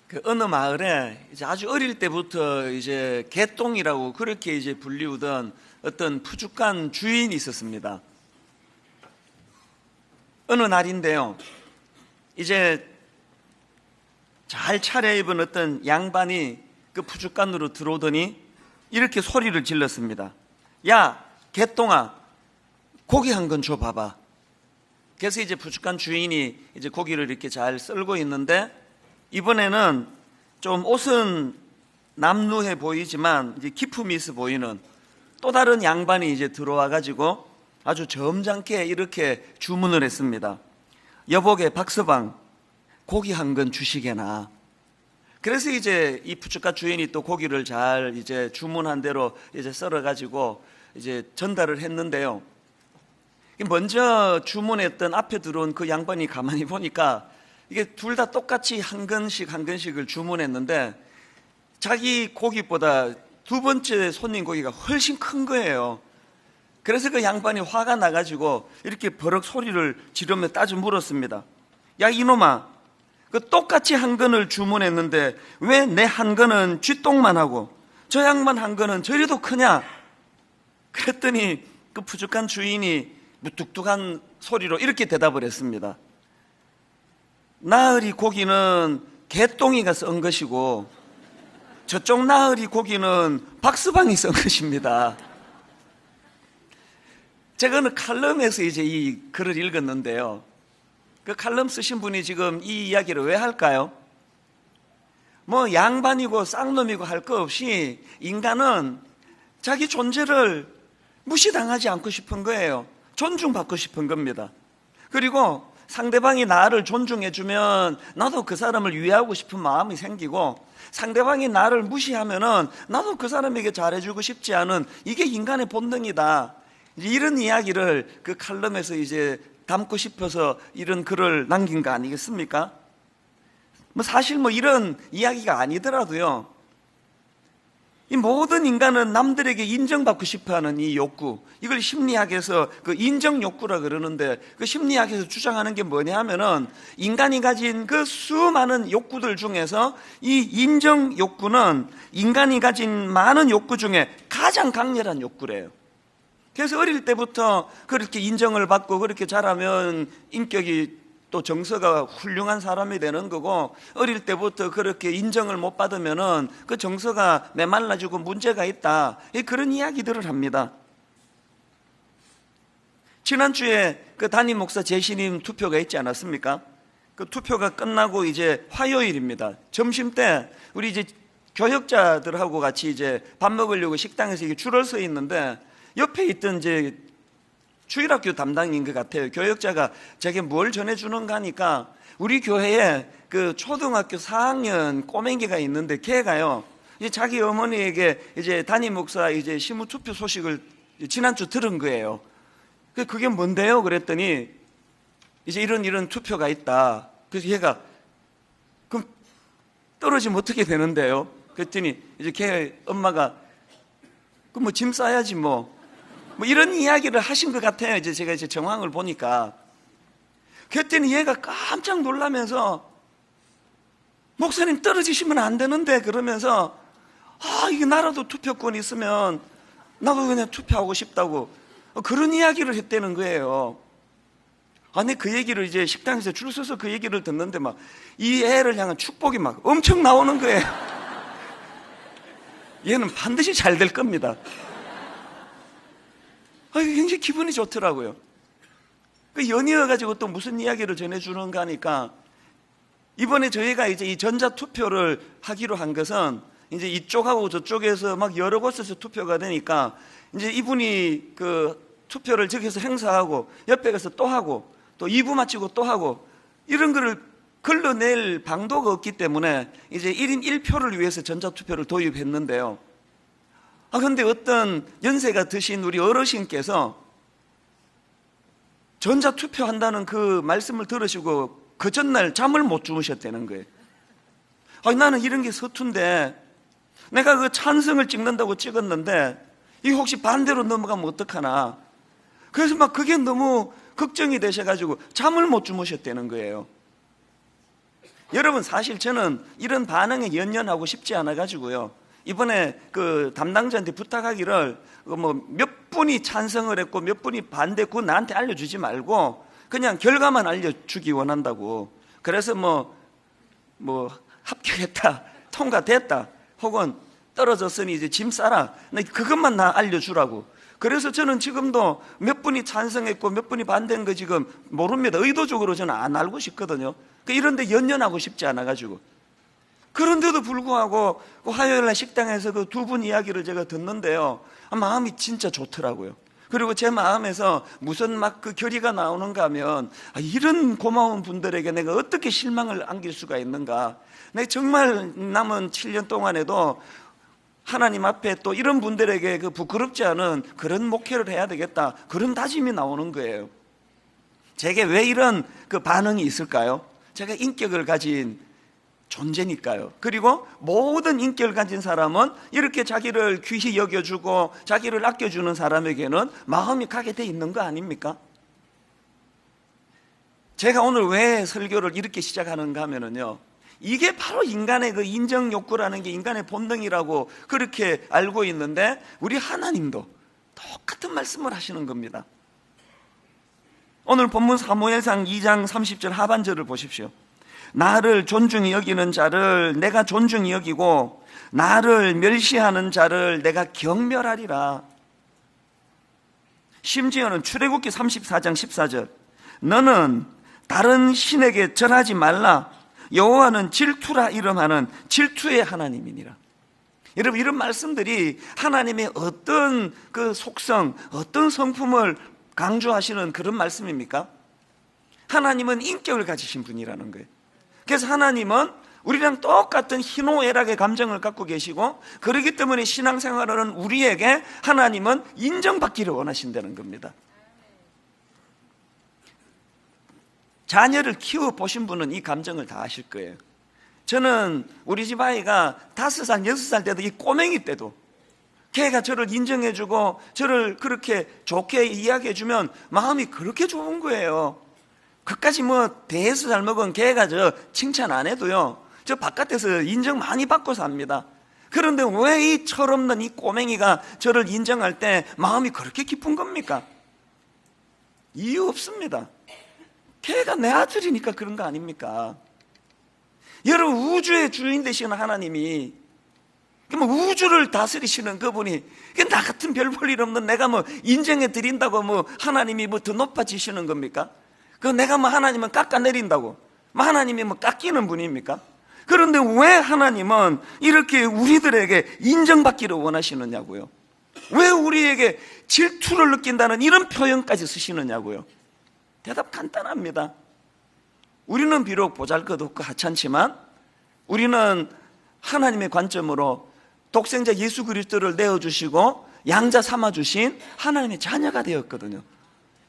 그 어느 마을에 이제 아주 어릴 때부터 이제 개똥이라고 그렇게 이제 불리우던 어떤 푸주간 주인이 있었습니다. 어느 날인데요, 이제 잘 차려입은 어떤 양반이 그 푸주간으로 들어오더니 이렇게 소리를 질렀습니다. 야, 개똥아, 고기 한 건 줘봐봐. 그래서 이제 푸주간 주인이 이제 고기를 이렇게 잘 썰고 있는데, 이번에는 좀 옷은 남루해 보이지만 이제 기품이 있어 보이는 또 다른 양반이 이제 들어와 가지고 아주 점잖게 이렇게 주문을 했습니다. 여보게 박서방, 고기 한 건 주시게나. 그래서 이제 이 푸주간 주인이 또 고기를 잘 이제 주문한 대로 이제 썰어 가지고 이제 전달을 했는데요, 먼저 주문했던 앞에 들어온 그 양반이 가만히 보니까 이게 둘 다 똑같이 한 건씩을 주문했는데 자기 고기보다 두 번째 손님 고기가 훨씬 큰 거예요. 그래서 그 양반이 화가 나가지고 이렇게 버럭 소리를 지르며 따져 물었습니다. 야, 이놈아, 그 똑같이 한 건을 주문했는데 왜 내 한 건은 쥐똥만 하고 저 양반 한 건은 저리도 크냐? 그랬더니 그 푸주간 주인이 무뚝뚝한 소리로 이렇게 대답을 했습니다. 나으리 고기는 개똥이가 썬 것이고 저쪽 나으리 고기는 박서방이 썬 것입니다. 제가 어느 칼럼에서 이제 이 글을 읽었는데요, 그 칼럼 쓰신 분이 지금 이 이야기를 왜 할까요? 뭐 양반이고 쌍놈이고 할 거 없이 인간은 자기 존재를 무시당하지 않고 싶은 거예요. 존중받고 싶은 겁니다. 그리고 상대방이 나를 존중해주면 나도 그 사람을 위하고 싶은 마음이 생기고, 상대방이 나를 무시하면은 나도 그 사람에게 잘해주고 싶지 않은, 이게 인간의 본능이다. 이런 이야기를 그 칼럼에서 이제 담고 싶어서 이런 글을 남긴 거 아니겠습니까? 뭐 사실 뭐 이런 이야기가 아니더라도요, 이 모든 인간은 남들에게 인정받고 싶어하는 이 욕구, 이걸 심리학에서 그 인정 욕구라 그러는데, 그 심리학에서 주장하는 게 뭐냐 하면은 인간이 가진 그 수많은 욕구들 중에서 이 인정 욕구는 인간이 가진 많은 욕구 중에 가장 강렬한 욕구래요. 그래서 어릴 때부터 그렇게 인정을 받고 그렇게 자라면 인격이 또 정서가 훌륭한 사람이 되는 거고, 어릴 때부터 그렇게 인정을 못 받으면은 그 정서가 메말라지고 문제가 있다, 그런 이야기들을 합니다. 지난주에 그 담임 목사 재신임 투표가 있지 않았습니까? 그 투표가 끝나고 이제 화요일입니다. 점심 때 우리 이제 교역자들하고 같이 이제 밥 먹으려고 식당에서 이게 줄을 서 있는데, 옆에 있던 이제 주일학교 담당인 것 같아요. 교역자가 제게 뭘 전해주는가 하니까 우리 교회에 그 초등학교 4학년 꼬맹이가 있는데 걔가요, 이제 자기 어머니에게 이제 담임 목사 이제 시무 투표 소식을 지난주 들은 거예요. 그게 뭔데요? 그랬더니 이제 이런 투표가 있다. 그래서 얘가 그럼 떨어지면 어떻게 되는데요? 그랬더니 이제 걔 엄마가 그럼 뭐 짐 싸야지 뭐 이런 이야기를 하신 것 같아요. 이제 제가 이제 정황을 보니까. 그랬더니 얘가 깜짝 놀라면서 목사님 떨어지시면 안 되는데 그러면서 이게 나라도 투표권이 있으면 나도 그냥 투표하고 싶다고 그런 이야기를 했다는 거예요. 아니 그 얘기를 이제 식당에서 줄 서서 그 얘기를 듣는데 막 이 애를 향한 축복이 막 엄청 나오는 거예요. 얘는 반드시 잘 될 겁니다. 굉장히 기분이 좋더라고요. 그 연이어가지고 또 무슨 이야기를 전해주는가 하니까, 이번에 저희가 이제 이 전자투표를 하기로 한 것은 이제 이쪽하고 저쪽에서 막 여러 곳에서 투표가 되니까 이제 이분이 그 투표를 저기서 행사하고 옆에 가서 또 하고 또 2부 마치고 또 하고 이런 거를 걸러낼 방도가 없기 때문에 이제 1인 1표를 위해서 전자투표를 도입했는데요. 근데 어떤 연세가 드신 우리 어르신께서 전자투표 한다는 그 말씀을 들으시고 그 전날 잠을 못 주무셨다는 거예요. 나는 이런 게 서툰데 내가 그 찬성을 찍는다고 찍었는데 이게 혹시 반대로 넘어가면 어떡하나. 그래서 막 그게 너무 걱정이 되셔가지고 잠을 못 주무셨다는 거예요. 여러분, 사실 저는 이런 반응에 연연하고 싶지 않아 가지고요, 이번에 그 담당자한테 부탁하기를 몇 분이 찬성을 했고 몇 분이 반대했고 나한테 알려주지 말고 그냥 결과만 알려주기 원한다고. 그래서 합격했다, 통과됐다, 혹은 떨어졌으니 이제 짐 싸라, 그것만 나 알려주라고. 그래서 저는 지금도 몇 분이 찬성했고 몇 분이 반대한 거 지금 모릅니다. 의도적으로 저는 안 알고 싶거든요. 이런데 연연하고 싶지 않아 가지고. 그런데도 불구하고 화요일날 식당에서 그 두 분 이야기를 제가 듣는데요, 마음이 진짜 좋더라고요. 그리고 제 마음에서 무슨 그 결의가 나오는가 하면, 이런 고마운 분들에게 내가 어떻게 실망을 안길 수가 있는가. 내가 정말 남은 7년 동안에도 하나님 앞에 또 이런 분들에게 그 부끄럽지 않은 그런 목회를 해야 되겠다, 그런 다짐이 나오는 거예요. 제게 왜 이런 그 반응이 있을까요? 제가 인격을 가진 존재니까요. 그리고 모든 인격을 가진 사람은 이렇게 자기를 귀히 여겨주고 자기를 아껴주는 사람에게는 마음이 가게 돼 있는 거 아닙니까? 제가 오늘 왜 설교를 이렇게 시작하는가 하면요, 이게 바로 인간의 그 인정 욕구라는 게 인간의 본능이라고 그렇게 알고 있는데, 우리 하나님도 똑같은 말씀을 하시는 겁니다. 오늘 본문 사무엘상 2장 30절 하반절을 보십시오. 나를 존중히 여기는 자를 내가 존중히 여기고 나를 멸시하는 자를 내가 경멸하리라. 심지어는 출애굽기 34장 14절, 너는 다른 신에게 절하지 말라, 여호와는 질투라 이름하는 질투의 하나님이니라. 여러분, 이런 말씀들이 하나님의 어떤 그 속성, 어떤 성품을 강조하시는 그런 말씀입니까? 하나님은 인격을 가지신 분이라는 거예요. 그래서 하나님은 우리랑 똑같은 희노애락의 감정을 갖고 계시고, 그렇기 때문에 신앙생활하는 우리에게 하나님은 인정받기를 원하신다는 겁니다. 자녀를 키워보신 분은 이 감정을 다 아실 거예요. 저는 우리 집 아이가 5살, 6살 때도, 이 꼬맹이 때도 걔가 저를 인정해주고 저를 그렇게 좋게 이야기해주면 마음이 그렇게 좋은 거예요. 그까지 대해서 잘 먹은 걔가 저 칭찬 안 해도요, 저 바깥에서 인정 많이 받고 삽니다. 그런데 왜 이 철없는 이 꼬맹이가 저를 인정할 때 마음이 그렇게 기쁜 겁니까? 이유 없습니다. 걔가 내 아들이니까 그런 거 아닙니까? 여러분, 우주의 주인 되시는 하나님이, 우주를 다스리시는 그분이, 나 같은 별 볼 일 없는 내가 인정해 드린다고 하나님이 더 높아지시는 겁니까? 내가 하나님은 깎아내린다고 하나님이 깎이는 분입니까? 그런데 왜 하나님은 이렇게 우리들에게 인정받기를 원하시느냐고요? 왜 우리에게 질투를 느낀다는 이런 표현까지 쓰시느냐고요? 대답 간단합니다. 우리는 비록 보잘것없고 하찮지만 우리는 하나님의 관점으로 독생자 예수 그리스도를 내어주시고 양자 삼아주신 하나님의 자녀가 되었거든요.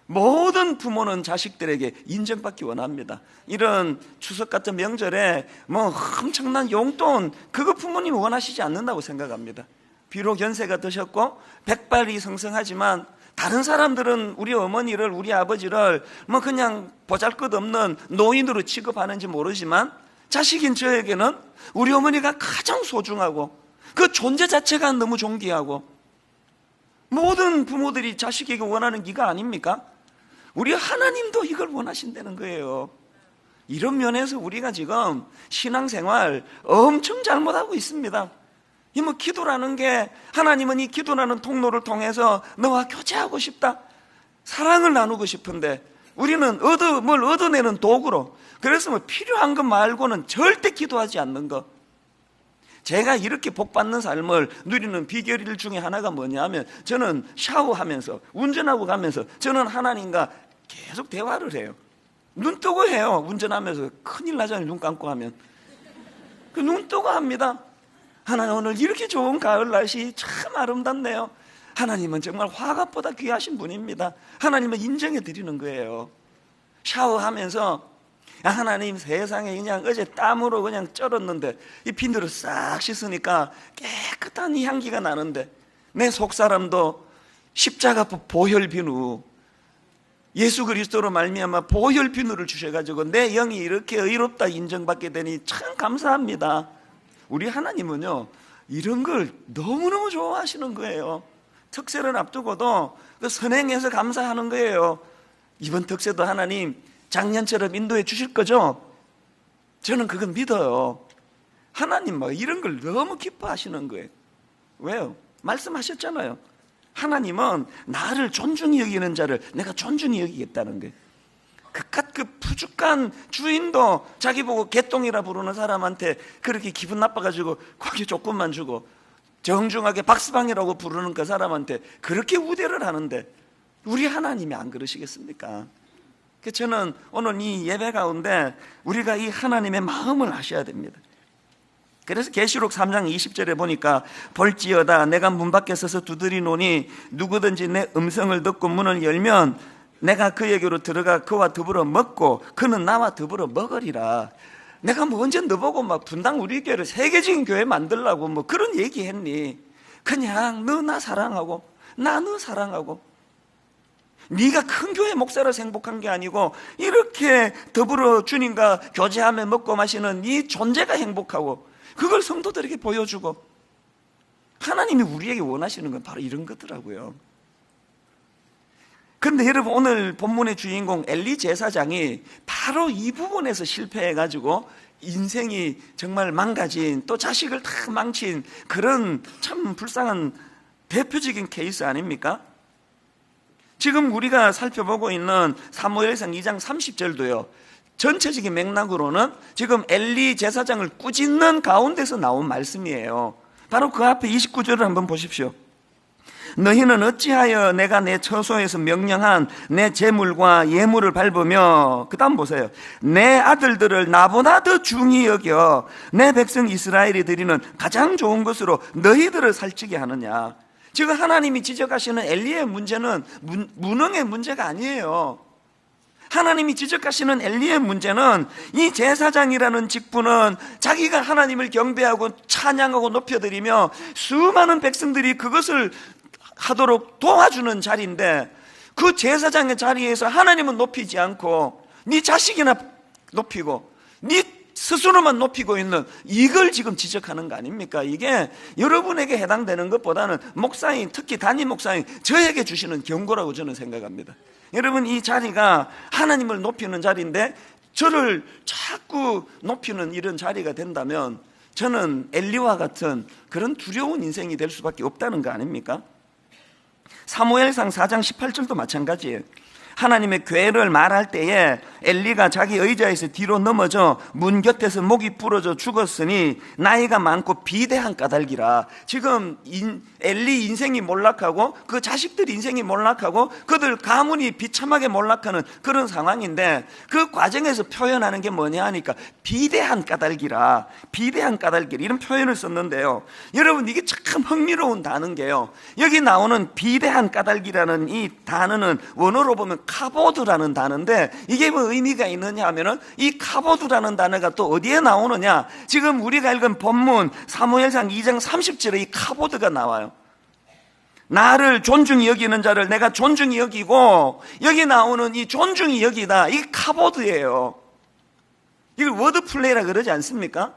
모든 부모는 자식들에게 인정받기 원합니다. 이런 추석 같은 명절에 엄청난 용돈, 그거 부모님이 원하시지 않는다고 생각합니다. 비록 연세가 드셨고 백발이 성성하지만 다른 사람들은 우리 어머니를, 우리 아버지를 그냥 보잘것없는 노인으로 취급하는지 모르지만, 자식인 저에게는 우리 어머니가 가장 소중하고 그 존재 자체가 너무 존귀하고, 모든 부모들이 자식에게 원하는 기가 아닙니까? 우리 하나님도 이걸 원하신다는 거예요. 이런 면에서 우리가 지금 신앙생활 엄청 잘못하고 있습니다. 기도라는 게, 하나님은 이 기도라는 통로를 통해서 너와 교제하고 싶다, 사랑을 나누고 싶은데 우리는 뭘 얻어내는 도구로, 그래서 필요한 것 말고는 절대 기도하지 않는 것. 제가 이렇게 복받는 삶을 누리는 비결 중에 하나가 뭐냐면, 저는 샤워하면서, 운전하고 가면서 저는 하나님과 계속 대화를 해요. 눈 뜨고 해요. 운전하면서 큰일 나잖아요, 눈 감고 하면. 눈 뜨고 합니다. 하나님, 오늘 이렇게 좋은 가을 날씨 참 아름답네요. 하나님은 정말 화갑보다 귀하신 분입니다. 하나님은 인정해 드리는 거예요. 샤워하면서, 하나님, 세상에 그냥 어제 땀으로 그냥 쩔었는데 이 비누로 싹 씻으니까 깨끗한 이 향기가 나는데, 내 속사람도 십자가 보혈 비누, 예수 그리스도로 말미암아 보혈 비누를 주셔가지고 내 영이 이렇게 의롭다 인정받게 되니 참 감사합니다. 우리 하나님은요, 이런 걸 너무너무 좋아하시는 거예요. 특세를 앞두고도 그 선행해서 감사하는 거예요. 이번 특세도 하나님 작년처럼 인도해 주실 거죠? 저는 그건 믿어요. 하나님 뭐 이런 걸 너무 기뻐하시는 거예요. 왜요? 말씀하셨잖아요. 하나님은 나를 존중히 여기는 자를 내가 존중히 여기겠다는 거예요. 그깟 그 푸죽한 주인도 자기 보고 개똥이라 부르는 사람한테 그렇게 기분 나빠가지고 고기 조금만 주고, 정중하게 박스방이라고 부르는 그 사람한테 그렇게 우대를 하는데 우리 하나님이 안 그러시겠습니까? 저는 오늘 이 예배 가운데 우리가 이 하나님의 마음을 아셔야 됩니다. 그래서 계시록 3장 20절에 보니까 볼지어다 내가 문 밖에 서서 두드리노니 누구든지 내 음성을 듣고 문을 열면 내가 그에게로 들어가 그와 더불어 먹고 그는 나와 더불어 먹으리라. 내가 뭐 언제 너보고 막 분당 우리 교회를 세계적인 교회 만들라고 뭐 그런 얘기 했니? 그냥 너 나 사랑하고 나 너 사랑하고, 네가 큰 교회 목사라서 행복한 게 아니고 이렇게 더불어 주님과 교제하며 먹고 마시는 네 존재가 행복하고, 그걸 성도들에게 보여주고, 하나님이 우리에게 원하시는 건 바로 이런 거더라고요. 그런데 여러분, 오늘 본문의 주인공 엘리 제사장이 바로 이 부분에서 실패해가지고 인생이 정말 망가진, 또 자식을 다 망친 그런 참 불쌍한 대표적인 케이스 아닙니까? 지금 우리가 살펴보고 있는 사무엘상 2장 30절도요 전체적인 맥락으로는 지금 엘리 제사장을 꾸짖는 가운데서 나온 말씀이에요. 바로 그 앞에 29절을 한번 보십시오. 너희는 어찌하여 내가 내 처소에서 명령한 내 제물과 예물을 밟으며, 그 다음 보세요, 내 아들들을 나보다 더 중히 여겨 내 백성 이스라엘이 드리는 가장 좋은 것으로 너희들을 살찌게 하느냐. 지금 하나님이 지적하시는 엘리의 문제는 무능의 문제가 아니에요. 하나님이 지적하시는 엘리의 문제는 이 제사장이라는 직분은 자기가 하나님을 경배하고 찬양하고 높여드리며 수많은 백성들이 그것을 하도록 도와주는 자리인데, 그 제사장의 자리에서 하나님은 높이지 않고 네 자식이나 높이고 네 스스로만 높이고 있는, 이걸 지금 지적하는 거 아닙니까? 이게 여러분에게 해당되는 것보다는 목사님, 특히 담임 목사님 저에게 주시는 경고라고 저는 생각합니다. 여러분, 이 자리가 하나님을 높이는 자리인데 저를 자꾸 높이는 이런 자리가 된다면 저는 엘리와 같은 그런 두려운 인생이 될 수밖에 없다는 거 아닙니까? 사무엘상 4장 18절도 마찬가지예요. 하나님의 괴를 말할 때에 엘리가 자기 의자에서 뒤로 넘어져 문 곁에서 목이 부러져 죽었으니 나이가 많고 비대한 까닭이라. 지금 엘리 인생이 몰락하고 그 자식들 인생이 몰락하고 그들 가문이 비참하게 몰락하는 그런 상황인데, 그 과정에서 표현하는 게 뭐냐 하니까 비대한 까닭이라, 비대한 까닭이라, 이런 표현을 썼는데요. 여러분, 이게 참 흥미로운 단어인 게요, 여기 나오는 비대한 까닭이라는 이 단어는 원어로 보면 카보드라는 단어인데, 이게 뭐 의미가 있느냐 하면은 이 카보드라는 단어가 또 어디에 나오느냐, 지금 우리가 읽은 본문 사무엘상 2장 30절에 이 카보드가 나와요. 나를 존중히 여기는 자를 내가 존중히 여기고, 여기 나오는 이 존중히 여기다, 이 카보드예요. 이걸 워드플레이라 그러지 않습니까?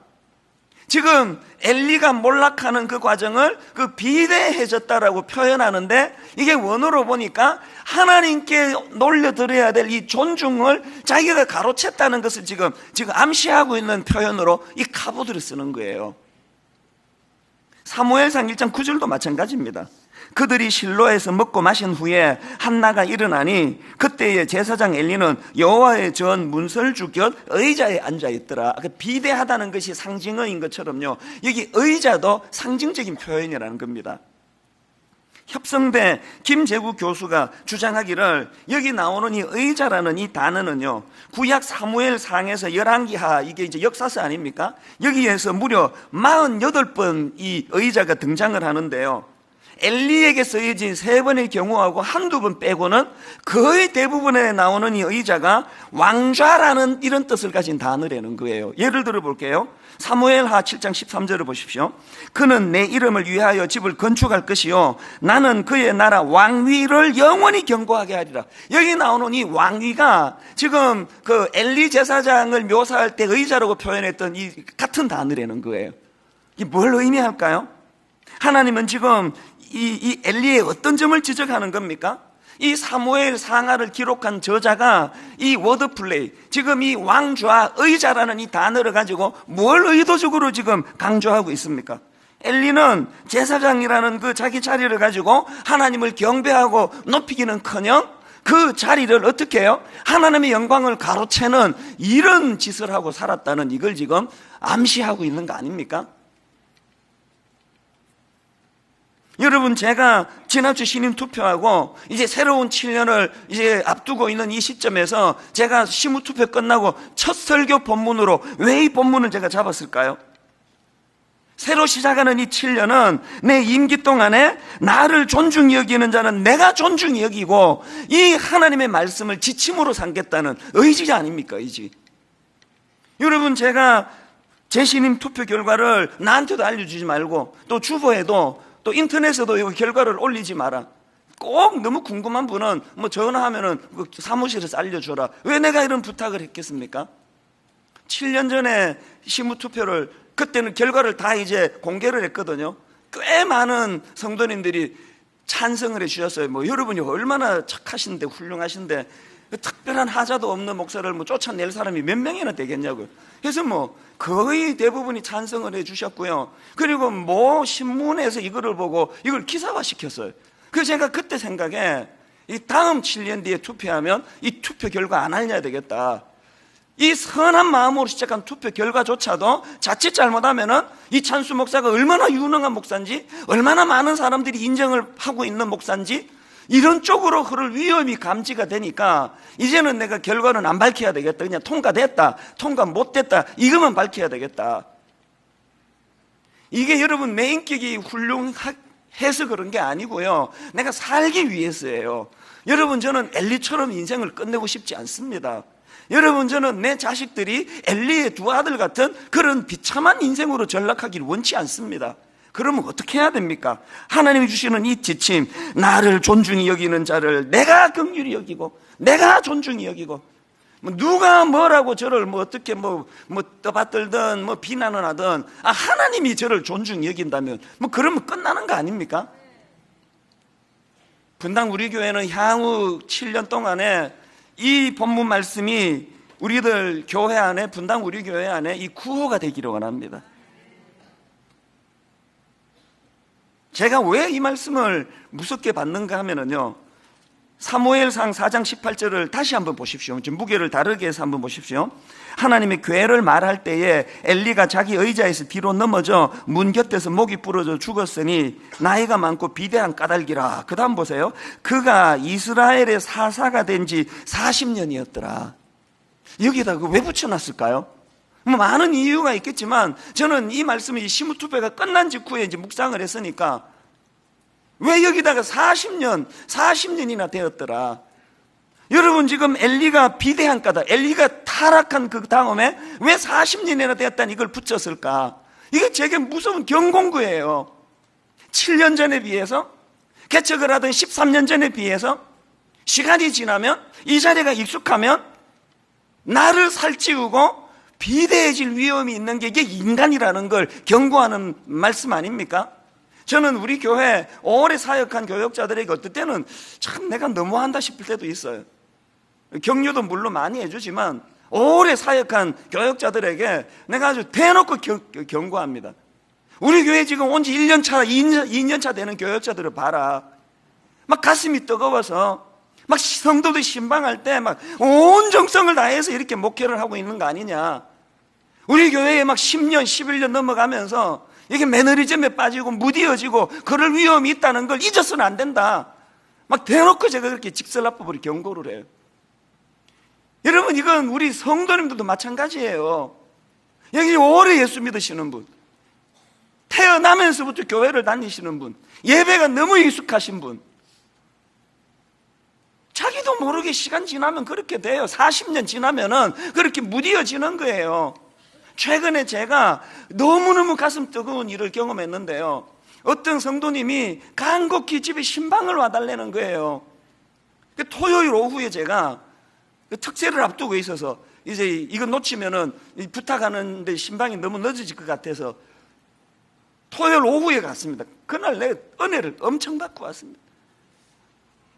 지금 엘리가 몰락하는 그 과정을 그 비대해졌다라고 표현하는데, 이게 원어로 보니까 하나님께 놀려드려야 될 이 존중을 자기가 가로챘다는 것을 지금 암시하고 있는 표현으로 이 카보드를 쓰는 거예요. 사무엘상 1장 9절도 마찬가지입니다. 그들이 실로에서 먹고 마신 후에 한나가 일어나니 그때의 제사장 엘리는 여호와의 전 문설주 곁 의자에 앉아있더라. 비대하다는 것이 상징어인 것처럼요, 여기 의자도 상징적인 표현이라는 겁니다. 협성대 김재구 교수가 주장하기를, 여기 나오는 이 의자라는 이 단어는요, 구약 사무엘상에서 열왕기하, 이게 이제 역사서 아닙니까? 여기에서 무려 48번 이 의자가 등장을 하는데요, 엘리에게 쓰여진 3번의 경우하고 한두 번 빼고는 거의 대부분에 나오는 이 의자가 왕좌라는 이런 뜻을 가진 단어라는 거예요. 예를 들어 볼게요. 사무엘하 7장 13절을 보십시오. 그는 내 이름을 위하여 집을 건축할 것이요 나는 그의 나라 왕위를 영원히 견고하게 하리라. 여기 나오는 이 왕위가 지금 그 엘리 제사장을 묘사할 때 의자라고 표현했던 이 같은 단어라는 거예요. 이게 뭘 의미할까요? 하나님은 지금 이 엘리의 어떤 점을 지적하는 겁니까? 이 사무엘 상하를 기록한 저자가 이 워드플레이, 지금 이 왕좌, 의자라는 이 단어를 가지고 뭘 의도적으로 지금 강조하고 있습니까? 엘리는 제사장이라는 그 자기 자리를 가지고 하나님을 경배하고 높이기는커녕 그 자리를 어떻게 해요? 하나님의 영광을 가로채는 이런 짓을 하고 살았다는 이걸 지금 암시하고 있는 거 아닙니까? 여러분, 제가 지난주 신임 투표하고 이제 새로운 7년을 이제 앞두고 있는 이 시점에서 제가 시무 투표 끝나고 첫 설교 본문으로 왜 이 본문을 제가 잡았을까요? 새로 시작하는 이 7년은 내 임기 동안에 나를 존중히 여기는 자는 내가 존중히 여기고 이 하나님의 말씀을 지침으로 삼겠다는 의지 아닙니까? 의지. 여러분, 제가 제 신임 투표 결과를 나한테도 알려주지 말고 또 주보에도 또 인터넷에도 이 결과를 올리지 마라. 꼭 너무 궁금한 분은 뭐 전화하면은 사무실에서 알려줘라. 왜 내가 이런 부탁을 했겠습니까? 7년 전에 시무투표를 그때는 결과를 다 이제 공개를 했거든요. 꽤 많은 성도님들이 찬성을 해주셨어요. 뭐 여러분이 얼마나 착하신데 훌륭하신데 특별한 하자도 없는 목사를 뭐 쫓아낼 사람이 몇 명이나 되겠냐고요. 그래서 뭐 거의 대부분이 찬성을 해주셨고요. 그리고 뭐 신문에서 이거를 보고 이걸 기사화 시켰어요. 그래서 제가 그때 생각에 이 다음 7년 뒤에 투표하면 이 투표 결과 안 알려야 되겠다. 이 선한 마음으로 시작한 투표 결과조차도 자칫 잘못하면은 이 찬수 목사가 얼마나 유능한 목사인지, 얼마나 많은 사람들이 인정을 하고 있는 목사인지 이런 쪽으로 흐를 위험이 감지가 되니까 이제는 내가 결과는 안 밝혀야 되겠다. 그냥 통과됐다, 통과 못됐다, 이것만 밝혀야 되겠다. 이게 여러분 내 인격이 훌륭해서 그런 게 아니고요, 내가 살기 위해서예요. 여러분, 저는 엘리처럼 인생을 끝내고 싶지 않습니다. 여러분, 저는 내 자식들이 엘리의 두 아들 같은 그런 비참한 인생으로 전락하기를 원치 않습니다. 그러면 어떻게 해야 됩니까? 하나님이 주시는 이 지침, 나를 존중히 여기는 자를 내가 긍휼히 여기고 내가 존중히 여기고, 뭐 누가 뭐라고 저를 뭐 어떻게 뭐 떠받들든 뭐 비난을 하든 하나님이 저를 존중히 여긴다면 뭐 그러면 끝나는 거 아닙니까? 분당 우리 교회는 향후 7년 동안에 이 본문 말씀이 우리들 교회 안에, 분당 우리 교회 안에 이 구호가 되기를 원합니다. 제가 왜 이 말씀을 무섭게 받는가 하면은요, 사무엘상 4장 18절을 다시 한번 보십시오. 지금 무게를 다르게 해서 한번 보십시오. 하나님의 괴를 말할 때에 엘리가 자기 의자에서 뒤로 넘어져 문 곁에서 목이 부러져 죽었으니 나이가 많고 비대한 까닭이라. 그 다음 보세요. 그가 이스라엘의 사사가 된 지 40년이었더라. 여기다 왜 붙여놨을까요? 뭐 많은 이유가 있겠지만 저는 이 말씀이 시무투표가 끝난 직후에 이제 묵상을 했으니까 왜 여기다가 40년이나 되었더라. 여러분, 지금 엘리가 비대한 까닭, 엘리가 타락한 그 다음에 왜 40년이나 되었다니 이걸 붙였을까? 이게 제게 무서운 경공구예요. 7년 전에 비해서, 개척을 하던 13년 전에 비해서 시간이 지나면, 이 자리가 익숙하면 나를 살찌우고 비대해질 위험이 있는 게 이게 인간이라는 걸 경고하는 말씀 아닙니까? 저는 우리 교회 오래 사역한 교역자들에게 어떨 때는 참 내가 너무한다 싶을 때도 있어요. 격려도 물론 많이 해주지만 오래 사역한 교역자들에게 내가 아주 대놓고 경고합니다. 우리 교회 지금 온 지 1년차, 2년차 되는 교역자들을 봐라. 막 가슴이 뜨거워서 막 성도들 신방할 때 막 온 정성을 다해서 이렇게 목회를 하고 있는 거 아니냐. 우리 교회에 막 10년, 11년 넘어가면서 이게 매너리즘에 빠지고 무디어지고 그럴 위험이 있다는 걸 잊어서는 안 된다. 막 대놓고 제가 그렇게 직설납법으로 경고를 해요. 여러분, 이건 우리 성도님들도 마찬가지예요. 여기 오래 예수 믿으시는 분, 태어나면서부터 교회를 다니시는 분, 예배가 너무 익숙하신 분, 자기도 모르게 시간 지나면 그렇게 돼요. 40년 지나면은 그렇게 무뎌지는 거예요. 최근에 제가 너무너무 가슴 뜨거운 일을 경험했는데요, 어떤 성도님이 간곡히 집에 신방을 와달라는 거예요. 토요일 오후에 제가 특세를 앞두고 있어서 이제 이거 놓치면은 부탁하는데 신방이 너무 늦어질 것 같아서 토요일 오후에 갔습니다. 그날 내가 은혜를 엄청 받고 왔습니다.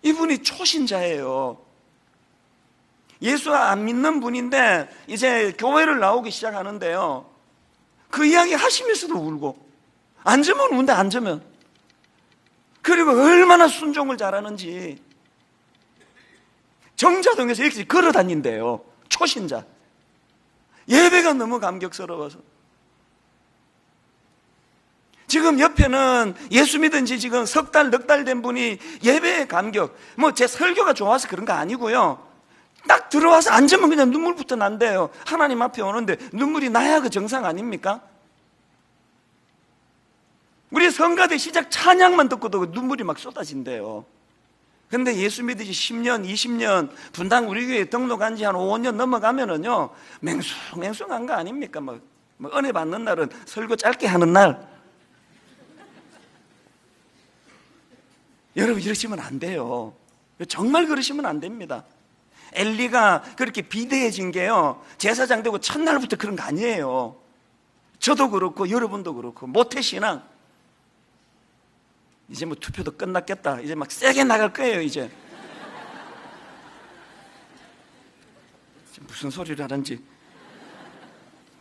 이분이 초신자예요. 예수 안 믿는 분인데 이제 교회를 나오기 시작하는데요, 그 이야기 하시면서도 울고, 앉으면 운데 앉으면, 그리고 얼마나 순종을 잘하는지. 정자동에서 이렇게 걸어 다닌대요. 초신자. 예배가 너무 감격스러워서. 지금 옆에는 예수 믿은 지 지금 석 달, 넉 달 된 분이 예배의 감격, 뭐 제 설교가 좋아서 그런 거 아니고요, 딱 들어와서 앉으면 그냥 눈물부터 난대요. 하나님 앞에 오는데 눈물이 나야 그 정상 아닙니까? 우리 성가대 시작 찬양만 듣고도 눈물이 막 쏟아진대요. 근데 예수 믿은 지 10년, 20년, 분당 우리 교회 등록한 지 한 5년 넘어가면은요, 맹숭맹숭한 거 아닙니까? 뭐 은혜 받는 날은 설교 짧게 하는 날. 여러분, 이러시면 안 돼요. 정말 그러시면 안 됩니다. 엘리가 그렇게 비대해진 게요, 제사장 되고 첫날부터 그런 거 아니에요. 저도 그렇고 여러분도 그렇고. 모태신앙, 이제 뭐 투표도 끝났겠다, 이제 막 세게 나갈 거예요. 이제 무슨 소리를 하는지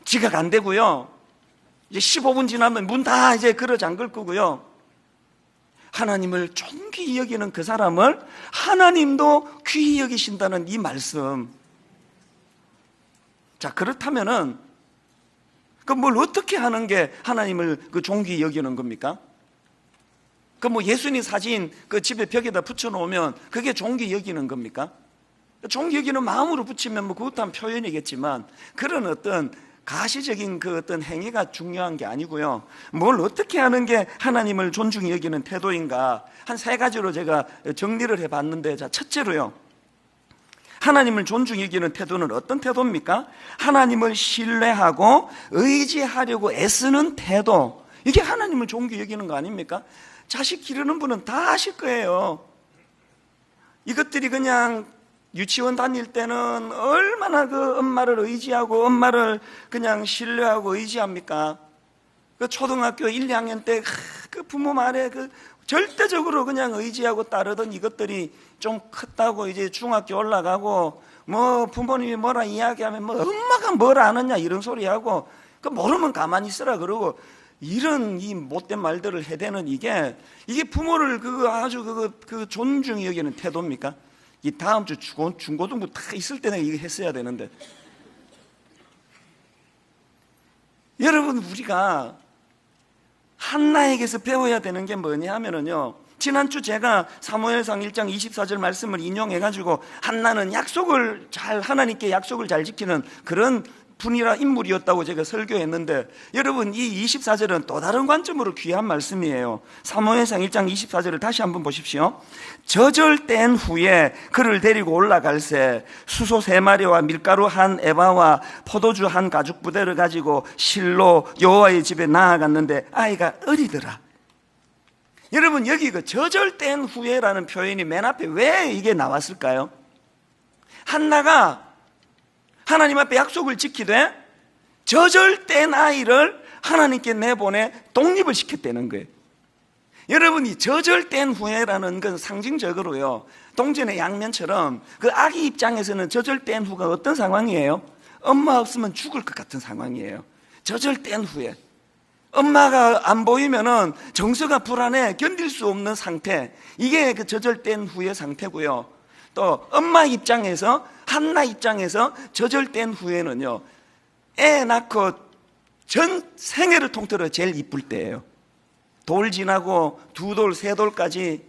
지각 안 되고요, 이제 15분 지나면 문 다 이제 걸어 잠글 거고요, 하나님을 존귀히 여기는 그 사람을 하나님도 귀히 여기신다는 이 말씀. 자, 그렇다면은 그 뭘 어떻게 하는 게 하나님을 그 존귀히 여기는 겁니까? 그 뭐 예수님 사진 그 집에 벽에다 붙여놓으면 그게 존귀히 여기는 겁니까? 존귀히 여기는 마음으로 붙이면 뭐 그것도 한 표현이겠지만, 그런 어떤 가시적인 그 어떤 행위가 중요한 게 아니고요, 뭘 어떻게 하는 게 하나님을 존중히 여기는 태도인가, 한 3가지로 제가 정리를 해봤는데, 자, 첫째로요, 하나님을 존중히 여기는 태도는 어떤 태도입니까? 하나님을 신뢰하고 의지하려고 애쓰는 태도. 이게 하나님을 존귀히 여기는 거 아닙니까? 자식 기르는 분은 다 아실 거예요. 이것들이 그냥 유치원 다닐 때는 얼마나 그 엄마를 의지하고 엄마를 그냥 신뢰하고 의지합니까? 그 초등학교 1, 2학년 때 그 부모 말에 그 절대적으로 그냥 의지하고 따르던 이것들이 좀 컸다고 이제 중학교 올라가고, 뭐 부모님이 뭐라 이야기하면 뭐 엄마가 뭘 아느냐 이런 소리 하고, 그 모르면 가만히 있으라 그러고, 이런 이 못된 말들을 해대는 이게 부모를 아주 그 존중히 여기는 태도입니까? 이 다음 주 중고등부 다 있을 때 내가 이거 했어야 되는데. 여러분, 우리가 한나에게서 배워야 되는 게 뭐냐 하면은요, 지난주 제가 사무엘상 1장 24절 말씀을 인용해가지고 한나는 하나님께 약속을 잘 지키는 그런 분이라 인물이었다고 제가 설교했는데, 여러분, 이 24절은 또 다른 관점으로 귀한 말씀이에요. 사무엘상 1장 24절을 다시 한번 보십시오. 저절된 후에 그를 데리고 올라갈새 수소 3마리와 밀가루 1에바와 포도주 1가죽 부대를 가지고 실로 여호와의 집에 나아갔는데 아이가 어리더라. 여러분, 여기 그 저절된 후에라는 표현이 맨 앞에 왜 이게 나왔을까요? 한나가 하나님 앞에 약속을 지키되 저절된 아이를 하나님께 내보내 독립을 시켰다는 거예요. 여러분, 이 저절된 후에라는 건 상징적으로요, 동전의 양면처럼 그 아기 입장에서는 저절된 후가 어떤 상황이에요? 엄마 없으면 죽을 것 같은 상황이에요. 저절된 후에 엄마가 안 보이면은 정서가 불안해 견딜 수 없는 상태, 이게 그 저절된 후의 상태고요. 또 엄마 입장에서, 한나 입장에서 저절된 후에는요, 애 낳고 전 생애를 통틀어 제일 이쁠 때예요. 돌 지나고 2돌, 3돌까지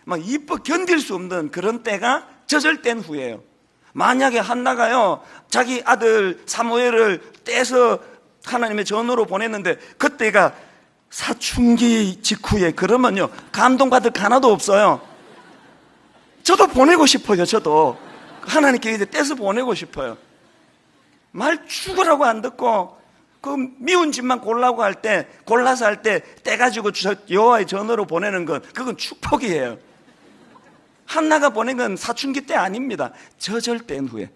막 이뻐 견딜 수 없는 그런 때가 저절된 후예요. 만약에 한나가요, 자기 아들 사무엘을 떼서 하나님의 전으로 보냈는데 그때가 사춘기 직후에 그러면요, 감동받을 거 하나도 없어요. 저도 보내고 싶어요. 저도 하나님께 이제 떼서 보내고 싶어요. 말 죽으라고 안 듣고 그 미운 집만 골라고 할 때, 골라서 할 때 떼가지고 여호와의 전으로 보내는 건 그건 축복이에요. 한나가 보낸 건 사춘기 때 아닙니다. 저절된 후에,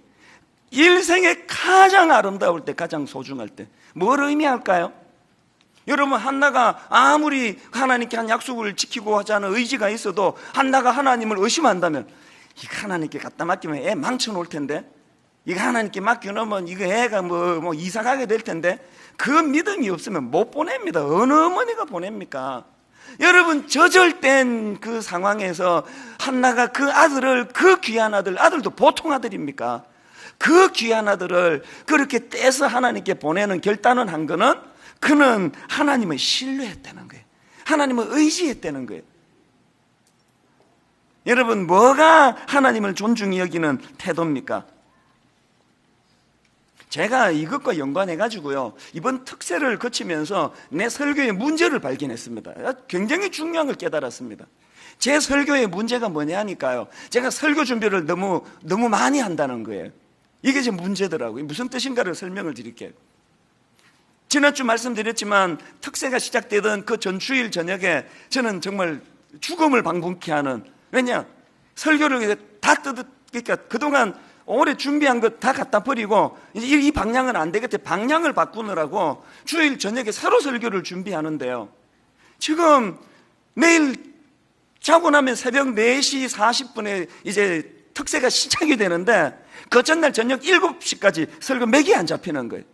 일생에 가장 아름다울 때, 가장 소중할 때. 뭘 의미할까요? 여러분, 한나가 아무리 하나님께 한 약속을 지키고 하자는 의지가 있어도 한나가 하나님을 의심한다면, 이거 하나님께 갖다 맡기면 애 망쳐놓을 텐데, 이거 하나님께 맡겨놓으면 이거 애가 뭐 이사 가게 될 텐데, 그 믿음이 없으면 못 보냅니다. 어느 어머니가 보냅니까? 여러분, 저절된 그 상황에서 한나가 그 아들을, 그 귀한 아들, 아들도 보통 아들입니까? 그 귀한 아들을 그렇게 떼서 하나님께 보내는 결단을 한 거는, 그는 하나님을 신뢰했다는 거예요. 하나님을 의지했다는 거예요. 여러분, 뭐가 하나님을 존중히 여기는 태도입니까? 제가 이것과 연관해가지고요, 이번 특세를 거치면서 내 설교의 문제를 발견했습니다. 굉장히 중요한 걸 깨달았습니다. 제 설교의 문제가 뭐냐 하니까요, 제가 설교 준비를 너무 많이 한다는 거예요. 이게 제 문제더라고요. 무슨 뜻인가를 설명을 드릴게요. 지난주 말씀드렸지만 특세가 시작되던 그 전주일 저녁에 저는 정말 죽음을 방불케 하는, 왜냐, 설교를 다 그러니까 그동안 오래 준비한 것 다 갖다 버리고 이제 이 방향은 안 되겠대. 방향을 바꾸느라고 주일 저녁에 새로 설교를 준비하는데요, 지금 내일 자고 나면 새벽 4시 40분에 이제 특세가 시작이 되는데, 그 전날 저녁 7시까지 설교 맥이 안 잡히는 거예요.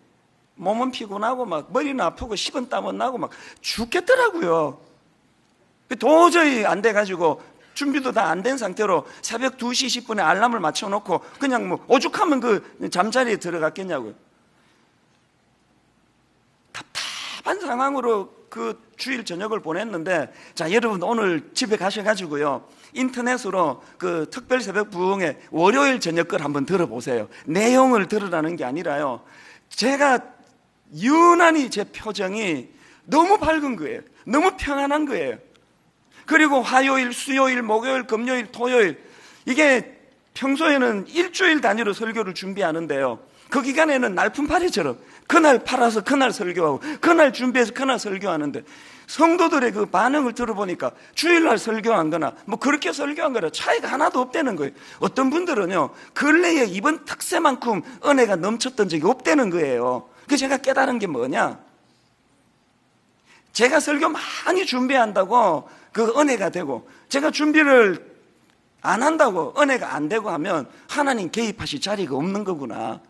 몸은 피곤하고 막 머리는 아프고 식은 땀은 나고 막 죽겠더라고요. 도저히 안 돼가지고 준비도 다 안 된 상태로 새벽 2시 10분에 알람을 맞춰놓고 그냥 뭐 오죽하면 그 잠자리에 들어갔겠냐고요. 답답한 상황으로 그 주일 저녁을 보냈는데, 자, 여러분 오늘 집에 가셔가지고요, 인터넷으로 그 특별 새벽 부흥의 월요일 저녁 걸 한번 들어보세요. 내용을 들으라는 게 아니라요, 제가 유난히 제 표정이 너무 밝은 거예요. 너무 평안한 거예요. 그리고 화요일, 수요일, 목요일, 금요일, 토요일, 이게 평소에는 일주일 단위로 설교를 준비하는데요, 그 기간에는 날품팔이처럼 그날 팔아서 그날 설교하고 그날 준비해서 그날 설교하는데, 성도들의 그 반응을 들어보니까 주일날 설교한 거나 뭐 그렇게 설교한 거나 차이가 하나도 없다는 거예요. 어떤 분들은요, 근래에 이번 특세만큼 은혜가 넘쳤던 적이 없다는 거예요. 그래서 제가 깨달은 게 뭐냐, 제가 설교 많이 준비한다고 그 은혜가 되고, 제가 준비를 안 한다고 은혜가 안 되고 하면 하나님 개입하실 자리가 없는 거구나.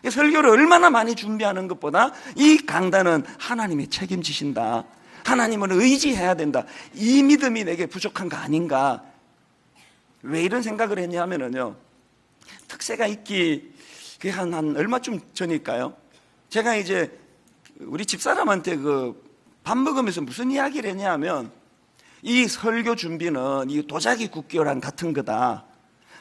설교를 얼마나 많이 준비하는 것보다 이 강단은 하나님이 책임지신다, 하나님을 의지해야 된다, 이 믿음이 내게 부족한 거 아닌가. 왜 이런 생각을 했냐 하면요, 특세가 있기 한 얼마쯤 전일까요, 제가 이제 우리 집사람한테 그 밥 먹으면서 무슨 이야기를 했냐 하면, 이 설교 준비는 이 도자기 국교랑 같은 거다.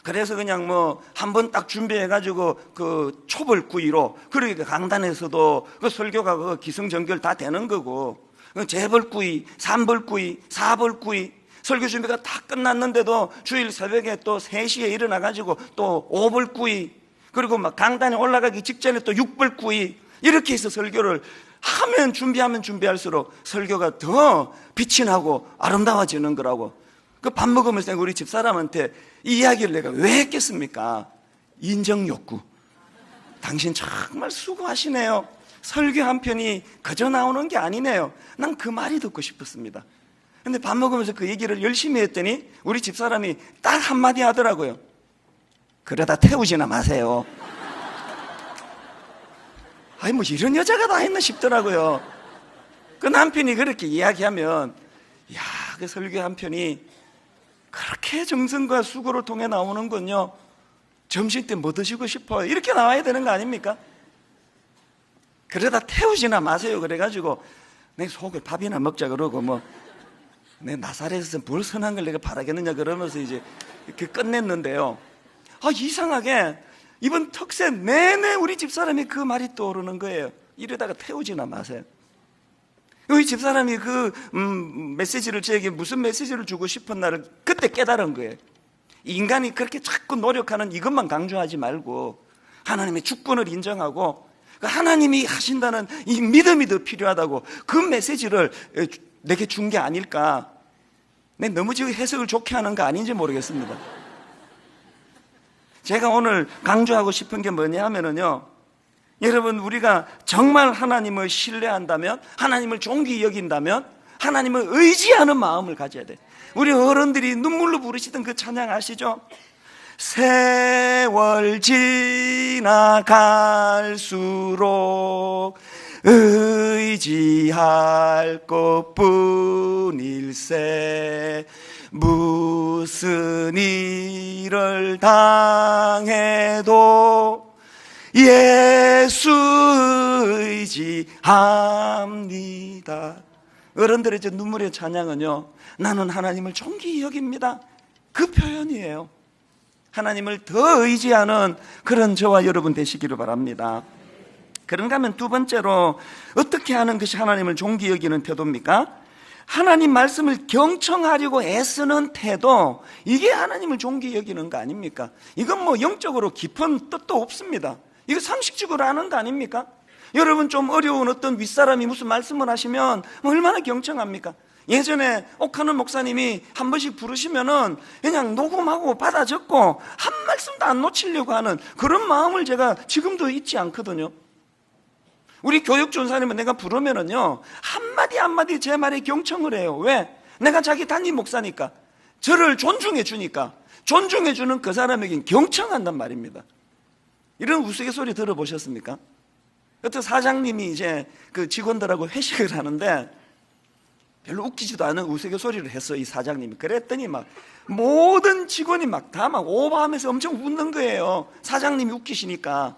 그래서 그냥 뭐 한 번 딱 준비해가지고 그 초벌구이로, 그러니까 강단에서도 그 설교가 그 기승전결 다 되는 거고, 재벌구이, 3벌구이, 4벌구이, 설교 준비가 다 끝났는데도 주일 새벽에 또 3시에 일어나가지고 또 5벌구이, 그리고 막 강단에 올라가기 직전에 또 6벌구이, 이렇게 해서 설교를 하면 준비할수록 설교가 더 빛이 나고 아름다워지는 거라고. 그 밥 먹으면서 우리 집사람한테 이 이야기를 내가 왜 했겠습니까? 인정 욕구. 당신 정말 수고하시네요. 설교 한 편이 그저 나오는 게 아니네요. 난 그 말이 듣고 싶었습니다. 근데 밥 먹으면서 그 얘기를 열심히 했더니 우리 집사람이 딱 한마디 하더라고요. 그러다 태우지나 마세요. 아니 뭐 이런 여자가 다 했나 싶더라고요. 그 남편이 그렇게 이야기하면, 야, 그 설교 한 편이 그렇게 정성과 수고를 통해 나오는군요. 점심 때 뭐 드시고 싶어요? 이렇게 나와야 되는 거 아닙니까? 그러다 태우지나 마세요. 그래가지고 내 속을 밥이나 먹자 그러고, 뭐 내 나사렛에서 뭘 선한 걸 내가 바라겠느냐 그러면서 이제 이렇게 끝냈는데요, 이상하게 이번 특세 내내 우리 집사람이 그 말이 떠오르는 거예요. 이러다가 태우지나 마세요. 이 집사람이 그 메시지를 저에게 무슨 메시지를 주고 싶었나를 그때 깨달은 거예요. 인간이 그렇게 자꾸 노력하는 이것만 강조하지 말고 하나님의 주권을 인정하고 하나님이 하신다는 이 믿음이 더 필요하다고 그 메시지를 내게 준 게 아닐까. 너무 지금 해석을 좋게 하는 거 아닌지 모르겠습니다. 제가 오늘 강조하고 싶은 게 뭐냐 하면은요, 여러분, 우리가 정말 하나님을 신뢰한다면, 하나님을 존귀히 여긴다면 하나님을 의지하는 마음을 가져야 돼. 우리 어른들이 눈물로 부르시던 그 찬양 아시죠? 세월 지나갈수록 의지할 것뿐일세. 무슨 일을 당해도 예수 의지합니다. 어른들의 저 눈물의 찬양은요, 나는 하나님을 존귀히 여깁니다, 그 표현이에요. 하나님을 더 의지하는 그런 저와 여러분 되시기를 바랍니다. 그런가 하면 두 번째로 어떻게 하는 것이 하나님을 존귀히 여기는 태도입니까? 하나님 말씀을 경청하려고 애쓰는 태도, 이게 하나님을 존귀히 여기는 거 아닙니까? 이건 뭐 영적으로 깊은 뜻도 없습니다. 이거 상식적으로 아는 거 아닙니까? 여러분, 좀 어려운 어떤 윗사람이 무슨 말씀을 하시면 얼마나 경청합니까? 예전에 옥하는 목사님이 한 번씩 부르시면은 그냥 녹음하고 받아 적고 한 말씀도 안 놓치려고 하는 그런 마음을 제가 지금도 잊지 않거든요. 우리 교육전사님은 내가 부르면은요, 한마디 한마디 제 말에 경청을 해요. 왜? 내가 자기 담임 목사니까, 저를 존중해 주니까, 존중해 주는 그 사람에겐 경청한단 말입니다. 이런 우스갯소리 들어보셨습니까? 어떤 사장님이 이제 그 직원들하고 회식을 하는데 별로 웃기지도 않은 우스갯소리를 했어, 이 사장님이. 그랬더니 막 모든 직원이 막 다 막 오버하면서 엄청 웃는 거예요. 사장님이 웃기시니까.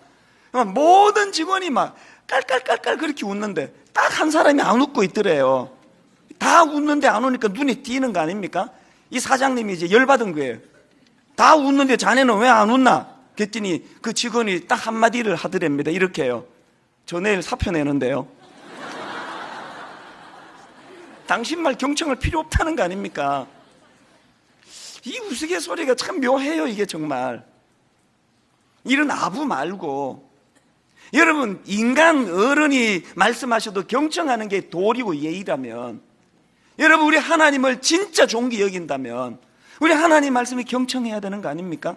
모든 직원이 막 깔깔깔깔 그렇게 웃는데 딱 한 사람이 안 웃고 있더래요. 다 웃는데 안 오니까 눈에 띄는 거 아닙니까? 이 사장님이 이제 열받은 거예요. 다 웃는데 자네는 왜 안 웃나? 그랬더니 그 직원이 딱 한마디를 하더랍니다. 이렇게 해요. 저 내일 사표 내는데요. 당신 말 경청할 필요 없다는 거 아닙니까? 이 우스갯소리가 참 묘해요, 이게 정말. 이런 아부 말고, 여러분, 인간 어른이 말씀하셔도 경청하는 게 도리고 예의라면, 여러분, 우리 하나님을 진짜 존귀히 여긴다면 우리 하나님 말씀에 경청해야 되는 거 아닙니까?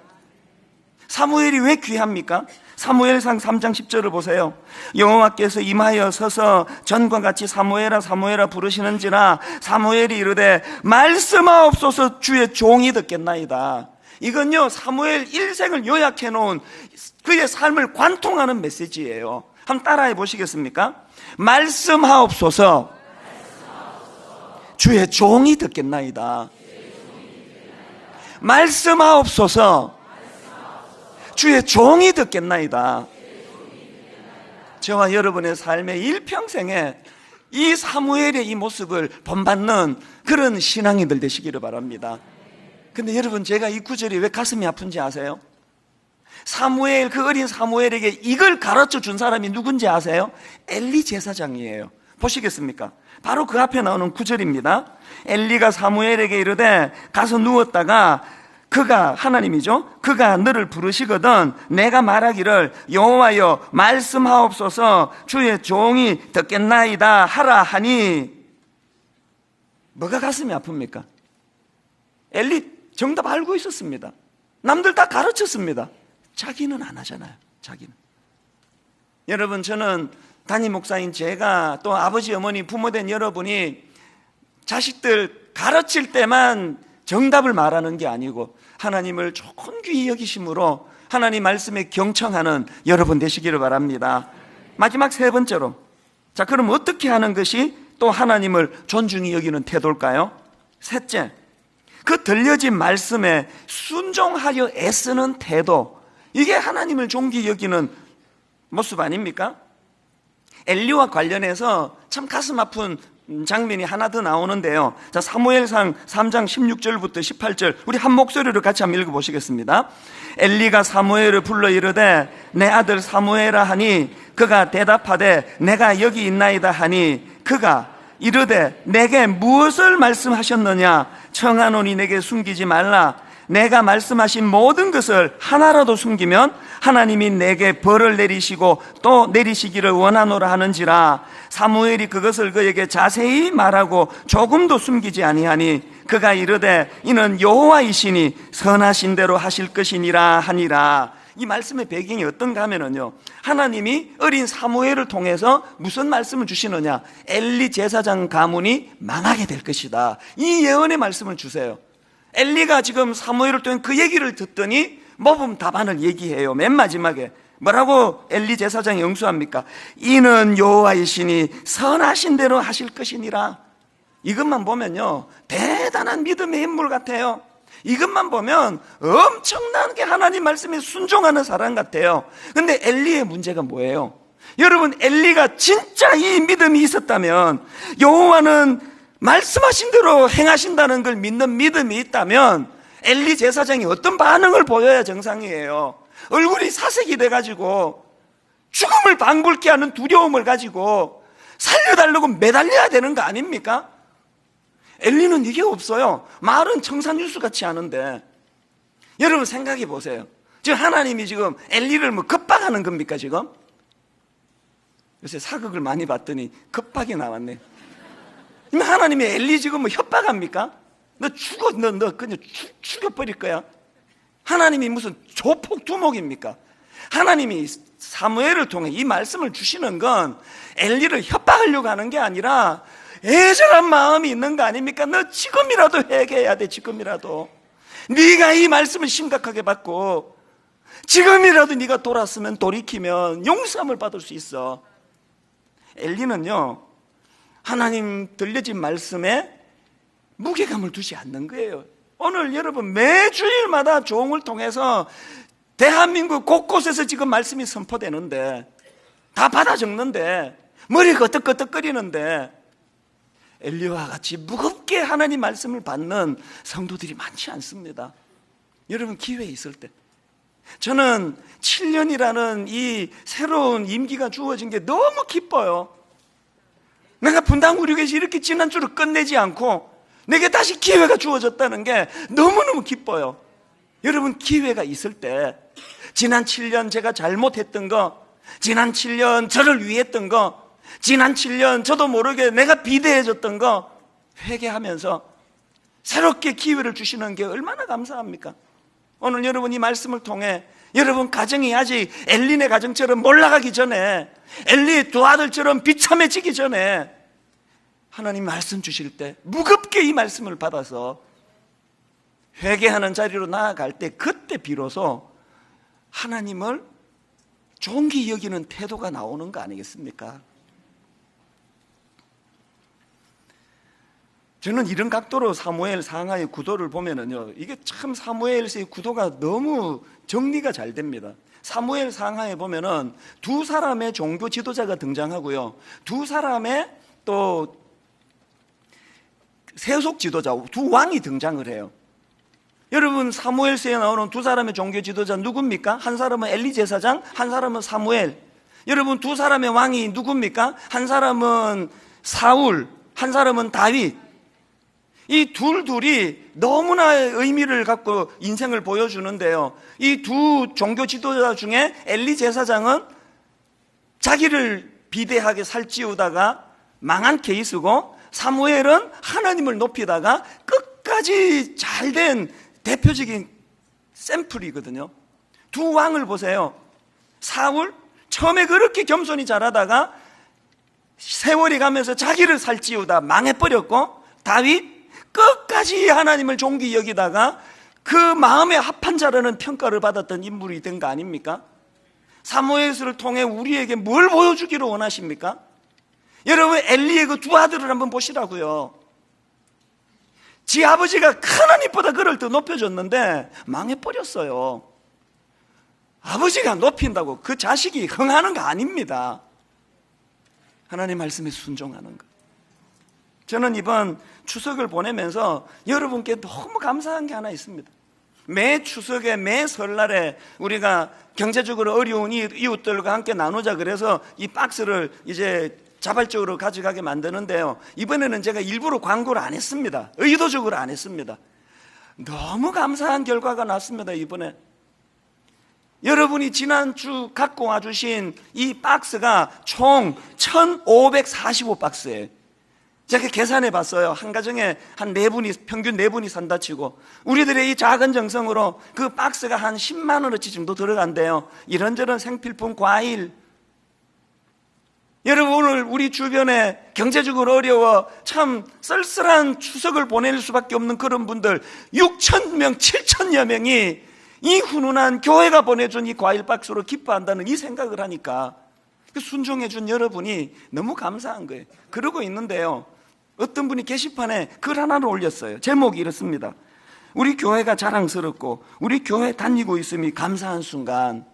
사무엘이 왜 귀합니까? 사무엘상 3장 10절을 보세요. 여호와께서 임하여 서서 전과 같이 사무엘아 사무엘아 부르시는지라 사무엘이 이르되 말씀하옵소서 주의 종이 듣겠나이다. 이건요, 사무엘 일생을 요약해 놓은 그의 삶을 관통하는 메시지예요. 한번 따라해 보시겠습니까? 말씀하옵소서 주의 종이 듣겠나이다. 말씀하옵소서 주의 종이 듣겠나이다. 저와 여러분의 삶의 일평생에 이 사무엘의 이 모습을 본받는 그런 신앙인들 되시기를 바랍니다. 근데 여러분, 제가 이 구절이 왜 가슴이 아픈지 아세요? 사무엘, 그 어린 사무엘에게 이걸 가르쳐 준 사람이 누군지 아세요? 엘리 제사장이에요. 보시겠습니까? 바로 그 앞에 나오는 구절입니다. 엘리가 사무엘에게 이르되 가서 누웠다가 그가, 하나님이죠, 그가 너를 부르시거든 내가 말하기를 여호와여 말씀하옵소서 주의 종이 듣겠나이다 하라 하니. 뭐가 가슴이 아픕니까? 엘리 정답 알고 있었습니다. 남들 다 가르쳤습니다. 자기는 안 하잖아요. 자기는. 여러분, 저는 담임 목사인 제가 또 아버지 어머니 부모된 여러분이 자식들 가르칠 때만 정답을 말하는 게 아니고 하나님을 존귀히 여기심으로 하나님 말씀에 경청하는 여러분 되시기를 바랍니다. 마지막 세 번째로, 자, 그럼 어떻게 하는 것이 또 하나님을 존중히 여기는 태도일까요? 셋째, 그 들려진 말씀에 순종하려 애쓰는 태도, 이게 하나님을 존귀히 여기는 모습 아닙니까? 엘리와 관련해서 참 가슴 아픈 장면이 하나 더 나오는데요. 자, 사무엘상 3장 16절부터 18절 우리 한 목소리로 같이 한번 읽어보시겠습니다. 엘리가 사무엘을 불러 이르되 내 아들 사무엘아 하니 그가 대답하되 내가 여기 있나이다 하니 그가 이르되 내게 무엇을 말씀하셨느냐? 청하노니 내게 숨기지 말라. 내가 말씀하신 모든 것을 하나라도 숨기면 하나님이 내게 벌을 내리시고 또 내리시기를 원하노라 하는지라. 사무엘이 그것을 그에게 자세히 말하고 조금도 숨기지 아니하니 그가 이르되 이는 여호와이시니 선하신 대로 하실 것이니라 하니라. 이 말씀의 배경이 어떤가 하면은요, 하나님이 어린 사무엘을 통해서 무슨 말씀을 주시느냐? 엘리 제사장 가문이 망하게 될 것이다. 이 예언의 말씀을 주세요. 엘리가 지금 사무엘을 통해 그 얘기를 듣더니 모범 답안을 얘기해요. 맨 마지막에 뭐라고 엘리 제사장이 응수합니까? 이는 여호와이시니 선하신 대로 하실 것이니라. 이것만 보면요, 대단한 믿음의 인물 같아요. 이것만 보면 엄청나게 하나님 말씀에 순종하는 사람 같아요. 근데 엘리의 문제가 뭐예요? 여러분, 엘리가 진짜 이 믿음이 있었다면, 여호와는 말씀하신 대로 행하신다는 걸 믿는 믿음이 있다면 엘리 제사장이 어떤 반응을 보여야 정상이에요? 얼굴이 사색이 돼가지고 죽음을 방불케 하는 두려움을 가지고 살려달라고 매달려야 되는 거 아닙니까? 엘리는 이게 없어요. 말은 청산유수 같지 않은데. 여러분 생각해 보세요. 지금 하나님이 지금 엘리를 뭐 겁박하는 겁니까 지금? 요새 사극을 많이 봤더니 겁박이 나왔네. 하나님이 엘리 지금 뭐 협박합니까? 너 죽어, 너 그냥 죽여버릴 거야. 하나님이 무슨 조폭 두목입니까? 하나님이 사무엘을 통해 이 말씀을 주시는 건 엘리를 협박하려고 하는 게 아니라 애절한 마음이 있는 거 아닙니까? 너 지금이라도 회개해야 돼. 지금이라도 네가 이 말씀을 심각하게 받고 지금이라도 네가 돌았으면, 돌이키면 용서함을 받을 수 있어. 엘리는요, 하나님 들려진 말씀에 무게감을 두지 않는 거예요. 오늘 여러분 매주일마다 조응을 통해서 대한민국 곳곳에서 지금 말씀이 선포되는데, 다 받아 적는데, 머리가 끄덕끄덕거리는데, 엘리와 같이 무겁게 하나님 말씀을 받는 성도들이 많지 않습니다. 여러분 기회 있을 때, 저는 7년이라는 이 새로운 임기가 주어진 게 너무 기뻐요. 내가 분당 우리 교회에서 이렇게 지난주를 끝내지 않고 내게 다시 기회가 주어졌다는 게 너무너무 기뻐요. 여러분 기회가 있을 때 지난 7년 제가 잘못했던 거, 지난 7년 저를 위했던 거, 지난 7년 저도 모르게 내가 비대해졌던 거 회개하면서 새롭게 기회를 주시는 게 얼마나 감사합니까? 오늘 여러분 이 말씀을 통해 여러분 가정이 아직 엘리네 가정처럼 몰락하기 전에, 엘리의 두 아들처럼 비참해지기 전에 하나님 말씀 주실 때 무겁게 이 말씀을 받아서 회개하는 자리로 나아갈 때, 그때 비로소 하나님을 존귀 여기는 태도가 나오는 거 아니겠습니까? 저는 이런 각도로 사무엘 상하의 구도를 보면은요, 이게 참 사무엘서의 구도가 너무 정리가 잘 됩니다. 사무엘 상하에 보면은 두 사람의 종교 지도자가 등장하고요, 두 사람의 또 세속 지도자, 두 왕이 등장을 해요. 여러분 사무엘서에 나오는 두 사람의 종교 지도자 누굽니까? 한 사람은 엘리 제사장, 한 사람은 사무엘. 여러분 두 사람의 왕이 누굽니까? 한 사람은 사울, 한 사람은 다윗. 이 둘이 너무나 의미를 갖고 인생을 보여주는데요, 이 두 종교 지도자 중에 엘리 제사장은 자기를 비대하게 살찌우다가 망한 케이스고, 사무엘은 하나님을 높이다가 끝까지 잘된 대표적인 샘플이거든요. 두 왕을 보세요. 사울, 처음에 그렇게 겸손히 자라다가 세월이 가면서 자기를 살찌우다 망해버렸고, 다윗, 끝까지 하나님을 존귀 여기다가 그 마음에 합한 자라는 평가를 받았던 인물이 된 거 아닙니까? 사무엘서를 통해 우리에게 뭘 보여주기를 원하십니까? 여러분 엘리의 그 두 아들을 한번 보시라고요. 지 아버지가 하나님보다 그를 더 높여줬는데 망해버렸어요. 아버지가 높인다고 그 자식이 흥하는 거 아닙니다. 하나님 말씀에 순종하는 거. 저는 이번 추석을 보내면서 여러분께 너무 감사한 게 하나 있습니다. 매 추석에, 매 설날에 우리가 경제적으로 어려운 이웃들과 함께 나누자 그래서 이 박스를 이제 자발적으로 가져가게 만드는데요, 이번에는 제가 일부러 광고를 안 했습니다. 의도적으로 안 했습니다. 너무 감사한 결과가 났습니다. 이번에 여러분이 지난주 갖고 와주신 이 박스가 총 1545박스예요 제가 계산해 봤어요. 한 가정에 한 4분이, 평균 4분이 산다 치고 우리들의 이 작은 정성으로 그 박스가 한 10만 원어치 정도 들어간대요. 이런저런 생필품, 과일. 여러분, 오늘 우리 주변에 경제적으로 어려워 참 쓸쓸한 추석을 보낼 수밖에 없는 그런 분들 6,000명, 7,000여 명이 이 훈훈한 교회가 보내준 이 과일 박스로 기뻐한다는 이 생각을 하니까 순종해 준 여러분이 너무 감사한 거예요. 그러고 있는데요, 어떤 분이 게시판에 글 하나를 올렸어요. 제목이 이렇습니다. 우리 교회가 자랑스럽고 우리 교회 다니고 있음이 감사한 순간.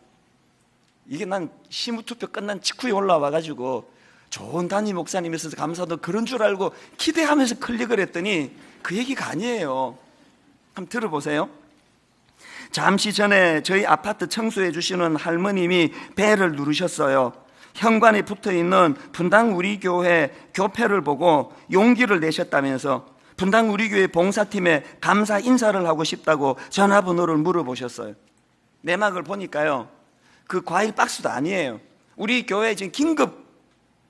이게 난 시무투표 끝난 직후에 올라와가지고 좋은 담임 목사님이 있어서 감사도 그런 줄 알고 기대하면서 클릭을 했더니 그 얘기가 아니에요. 한번 들어보세요. 잠시 전에 저희 아파트 청소해 주시는 할머님이 벨을 누르셨어요. 현관에 붙어있는 분당 우리 교회 교패를 보고 용기를 내셨다면서 분당 우리 교회 봉사팀에 감사 인사를 하고 싶다고 전화번호를 물어보셨어요. 내막을 보니까요, 그 과일 박스도 아니에요. 우리 교회 지금 긴급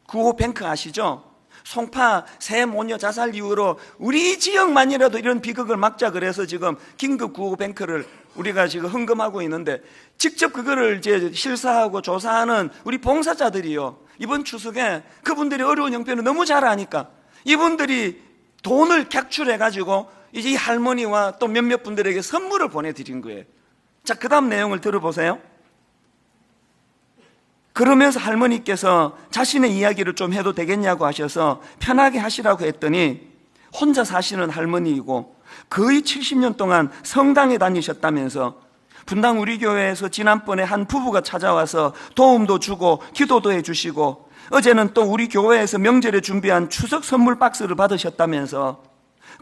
구호뱅크 아시죠? 송파 새 모녀 자살 이후로 우리 지역만이라도 이런 비극을 막자 그래서 지금 긴급 구호뱅크를 우리가 지금 헌금하고 있는데, 직접 그거를 이제 실사하고 조사하는 우리 봉사자들이요, 이번 추석에 그분들이 어려운 형편을 너무 잘 아니까 이분들이 돈을 객출해가지고 이제 이 할머니와 또 몇몇 분들에게 선물을 보내드린 거예요. 자, 그 다음 내용을 들어보세요. 그러면서 할머니께서 자신의 이야기를 좀 해도 되겠냐고 하셔서 편하게 하시라고 했더니, 혼자 사시는 할머니이고 거의 70년 동안 성당에 다니셨다면서 분당 우리 교회에서 지난번에 한 부부가 찾아와서 도움도 주고 기도도 해주시고 어제는 또 우리 교회에서 명절에 준비한 추석 선물 박스를 받으셨다면서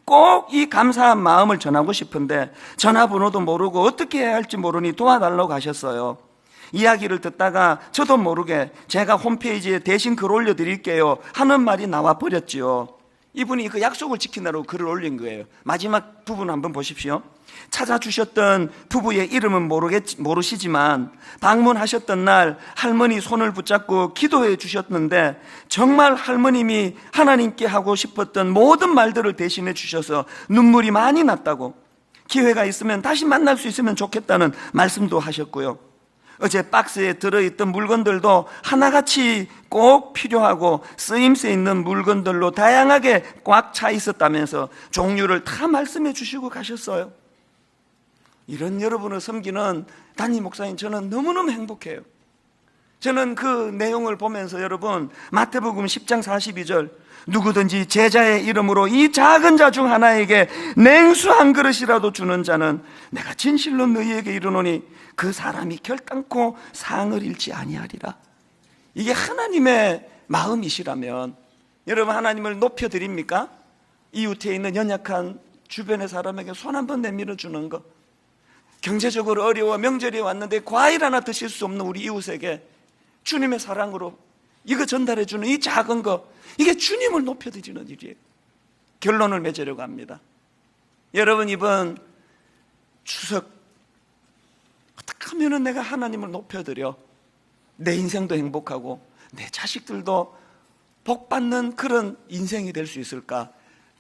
꼭 이 감사한 마음을 전하고 싶은데 전화번호도 모르고 어떻게 해야 할지 모르니 도와달라고 하셨어요. 이야기를 듣다가 저도 모르게 제가 홈페이지에 대신 글 올려드릴게요 하는 말이 나와 버렸지요. 이분이 그 약속을 지키느라고 글을 올린 거예요. 마지막 부분 한번 보십시오. 찾아주셨던 부부의 이름은 모르시지만 방문하셨던 날 할머니 손을 붙잡고 기도해 주셨는데 정말 할머님이 하나님께 하고 싶었던 모든 말들을 대신해 주셔서 눈물이 많이 났다고, 기회가 있으면 다시 만날 수 있으면 좋겠다는 말씀도 하셨고요. 어제 박스에 들어있던 물건들도 하나같이 꼭 필요하고 쓰임새 있는 물건들로 다양하게 꽉 차 있었다면서 종류를 다 말씀해 주시고 가셨어요. 이런 여러분을 섬기는 담임 목사님, 저는 너무너무 행복해요. 저는 그 내용을 보면서 여러분, 마태복음 10장 42절, 누구든지 제자의 이름으로 이 작은 자 중 하나에게 냉수 한 그릇이라도 주는 자는 내가 진실로 너희에게 이르노니 그 사람이 결단코 상을 잃지 아니하리라. 이게 하나님의 마음이시라면 여러분, 하나님을 높여드립니까? 이웃에 있는 연약한 주변의 사람에게 손 한번 내밀어 주는 것, 경제적으로 어려워 명절이 왔는데 과일 하나 드실 수 없는 우리 이웃에게 주님의 사랑으로 이거 전달해 주는 이 작은 거, 이게 주님을 높여드리는 일이에요. 결론을 맺으려고 합니다. 여러분, 이번 추석 어떻게 하면 내가 하나님을 높여드려 내 인생도 행복하고 내 자식들도 복받는 그런 인생이 될 수 있을까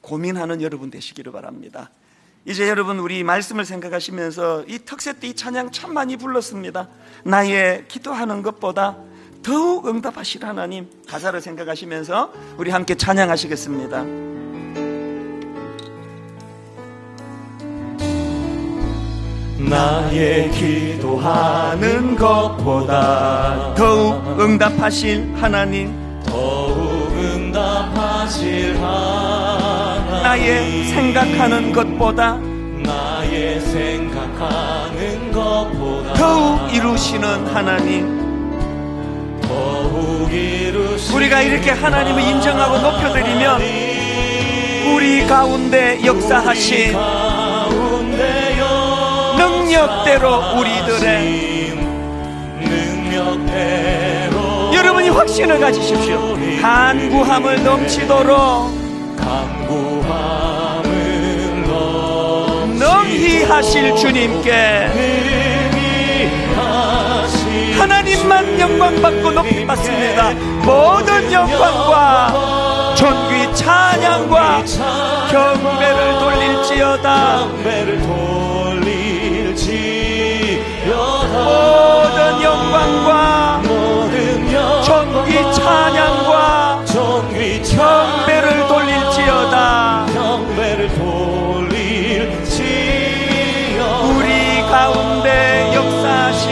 고민하는 여러분 되시기를 바랍니다. 이제 여러분, 우리 말씀을 생각하시면서 이 특세 때 이 찬양 참 많이 불렀습니다. 나의 기도하는 것보다 더욱 응답하실 하나님, 가사를 생각하시면서 우리 함께 찬양하시겠습니다. 나의 기도하는 것보다 더욱 응답하실 하나님, 더욱 응답하실 하나님, 나의 생각하는 것보다 나의 생각하는 것보다 더욱 이루시는 하나님, 더욱 이루시는 우리가 이렇게 하나님을 인정하고 높여드리면 우리 가운데 역사하신 능력대로 우리들의 능력대로 여러분이 확신을 가지십시오. 간구함을 넘치도록 능히 하실 주님께 하나님만 영광받고 높이 받습니다. 모든 영광과 존귀 찬양과 경배를 돌릴지어다. 모든 영광과 존귀 찬양과 경배를 돌릴지어다. 우리 가운데 역사하신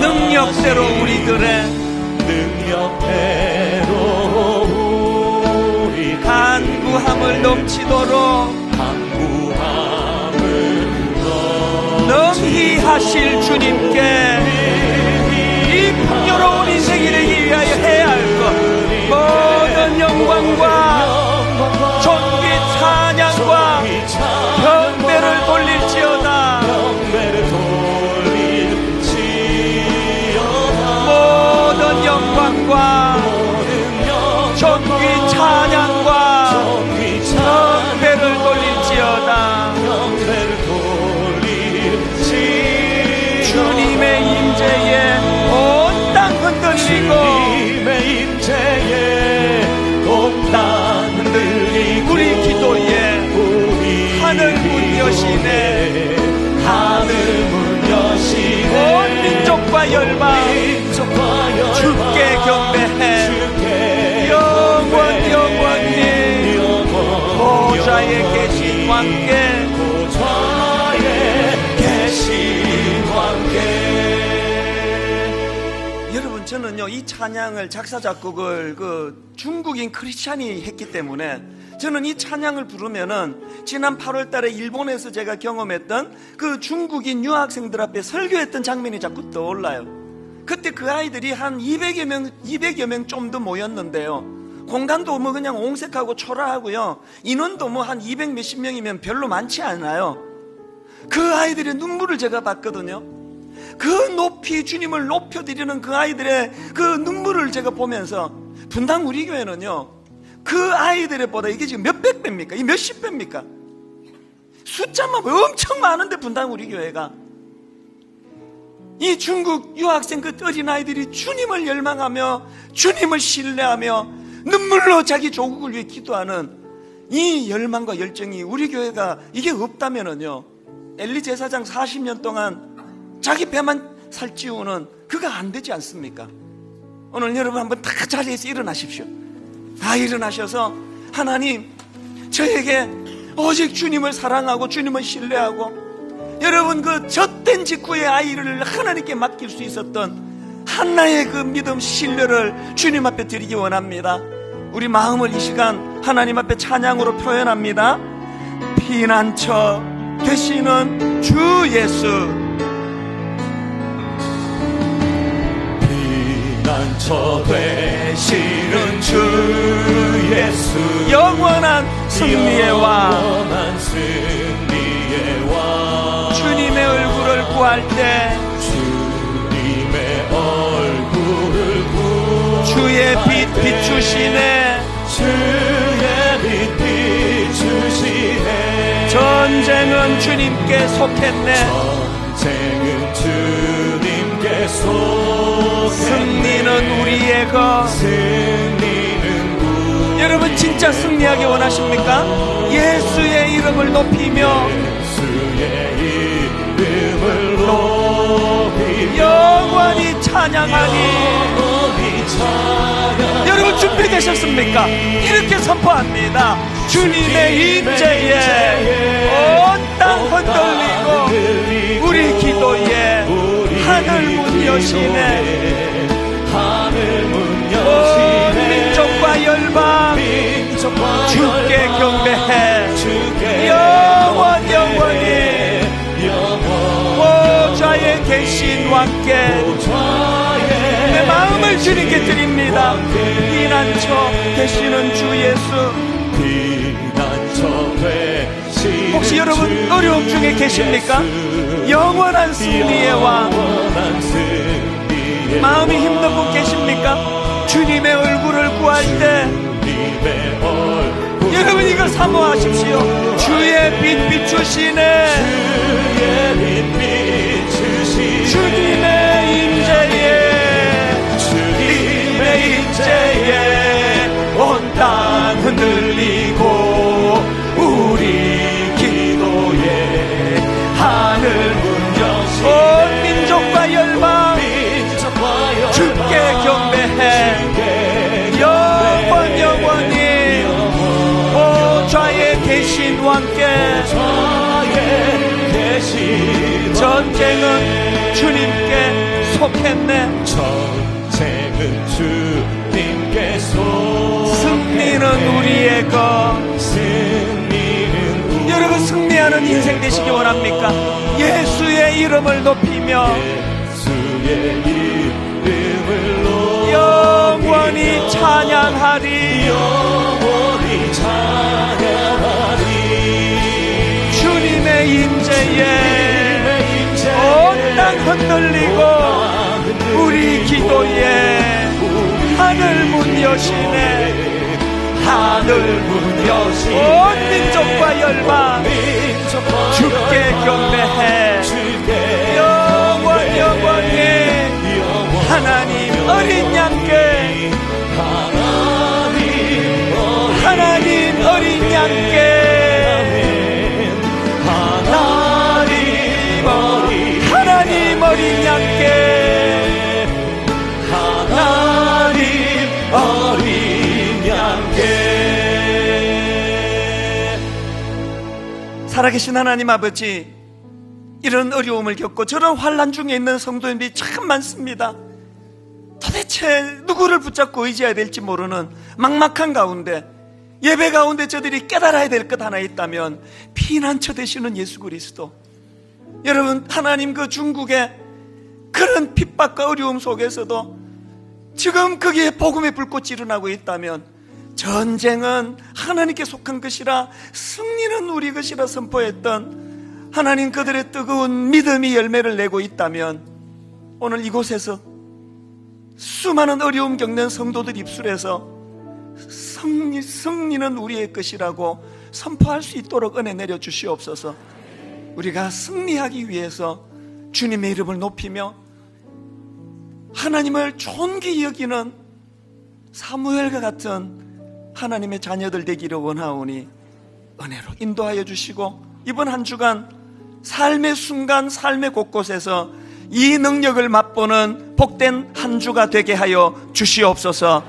능력대로 우리들의 간구함을 넘치도록 능히 하실 주님께 이 풍요로운 인생이 되기 위하여 해야 할 것, 모든 영광과 존귀 찬양과 경배를 돌릴지어다. 모든 영광과 존귀 찬양과 경배를 돌릴지어다. 주님의 임재에 온 땅 흔들리고 우리 기도에 하늘 문 여시네. 온 민족과 열방 주께 경배해. 영원히 보좌에 계신 왕께 여러분, 저는요 이 찬양을 작사 작곡을 중국인 크리스찬이 했기 때문에 저는 이 찬양을 부르면은 지난 8월 달에 일본에서 제가 경험했던 그 중국인 유학생들 앞에 설교했던 장면이 자꾸 떠올라요. 그때 그 아이들이 한 200여 명 좀 더 모였는데요. 공간도 뭐 그냥 옹색하고 초라하고요. 인원도 뭐 한 200 몇십 명이면 별로 많지 않아요. 그 아이들의 눈물을 제가 봤거든요. 그 높이 주님을 높여드리는 그 아이들의 그 눈물을 제가 보면서 분당 우리 교회는요 그 아이들의 보다 이게 지금 몇백 배입니까? 이 몇십 배입니까? 숫자만 엄청 많은데 분당 우리 교회가 이 중국 유학생 그 어린아이들이 주님을 열망하며 주님을 신뢰하며 눈물로 자기 조국을 위해 기도하는 이 열망과 열정이 우리 교회가 이게 없다면은요 엘리 제사장 40년 동안 자기 배만 살찌우는 그거 안 되지 않습니까? 오늘 여러분 한번 다 자리에서 일어나십시오. 다 일어나셔서 하나님 저에게 오직 주님을 사랑하고 주님을 신뢰하고 여러분 그 젖된 직후의 아이를 하나님께 맡길 수 있었던 한나의 그 믿음 신뢰를 주님 앞에 드리기 원합니다. 우리 마음을 이 시간 하나님 앞에 찬양으로 표현합니다. 피난처 되시는 주 예수, 피난처 되시는 주 예수, 영원한 승리의 왕, 주님의 얼굴을 구할 때 주님의 얼굴을 주의 빛 비추시네. 주의 빛 비추시네. 전쟁은 주님께 속했네. 전쟁은 주님께 속했네. 승리는 우리의 것. 승리는 우리. 여러분 진짜 승리하기 원하십니까? 예수의 이름을 높이며 예수의 이름을 높이며 영원히 찬양하니. 여러분 준비되셨습니까? 이렇게 선포합니다. 주님의 임재에 온 땅 흔들리고 우리 기도에 하늘 문 여시네. 온 민족과 열방 주께 경배해. 영원히 보좌에 계신 왕께 내 마음을 주님께 드립니다. 피난처 되시는 주 예수, 피난처 되시는 혹시 여러분 어려움 중에 계십니까? 영원한 승리의 왕, 마음이 힘든 분 계십니까? 주님의 얼굴을 구할 때 여러분 이걸 사모하십시오. 주의 빛 비추시네. 주님의 임재에 온 땅 흔들리고 우리 기도에 하늘 문 여시네. 온 민족과 열방 주께 경배해. 영원히 오 좌에 계신 왕께 전쟁은 주님께 속했네. 전쟁은 주님께 속. 승리는 우리의 것. 여러분 승리하는 인생 되시기 원합니까? 예수의 이름을 높이며 예수의 이름을 높이며 영원히 찬양하리. 영원히 찬양하리. 주님의 임재에 온 땅 흔들리고 우리 기도에 하늘 문 여시네. 하늘 문 여시네. 온 민족과 열방 주께 경배해. 영원히 하나님 어린 양께 하나님 어린 양께 하나님 어린 양께 하나님 어린 양께. 살아계신 하나님 아버지, 이런 어려움을 겪고 저런 환난 중에 있는 성도님들이 참 많습니다. 도대체 누구를 붙잡고 의지해야 될지 모르는 막막한 가운데, 예배 가운데 저들이 깨달아야 될 것 하나 있다면 피난처 되시는 예수 그리스도. 여러분, 하나님 그 중국의 그런 핍박과 어려움 속에서도 지금 거기에 복음의 불꽃이 일어나고 있다면 전쟁은 하나님께 속한 것이라 승리는 우리 것이라 선포했던 하나님, 그들의 뜨거운 믿음이 열매를 내고 있다면 오늘 이곳에서 수많은 어려움 겪는 성도들 입술에서 승리는 우리의 것이라고 선포할 수 있도록 은혜 내려 주시옵소서. 우리가 승리하기 위해서 주님의 이름을 높이며 하나님을 존귀히 여기는 사무엘과 같은 하나님의 자녀들 되기를 원하오니 은혜로 인도하여 주시고, 이번 한 주간 삶의 순간, 삶의 곳곳에서 이 능력을 맛보는 복된 한 주가 되게 하여 주시옵소서.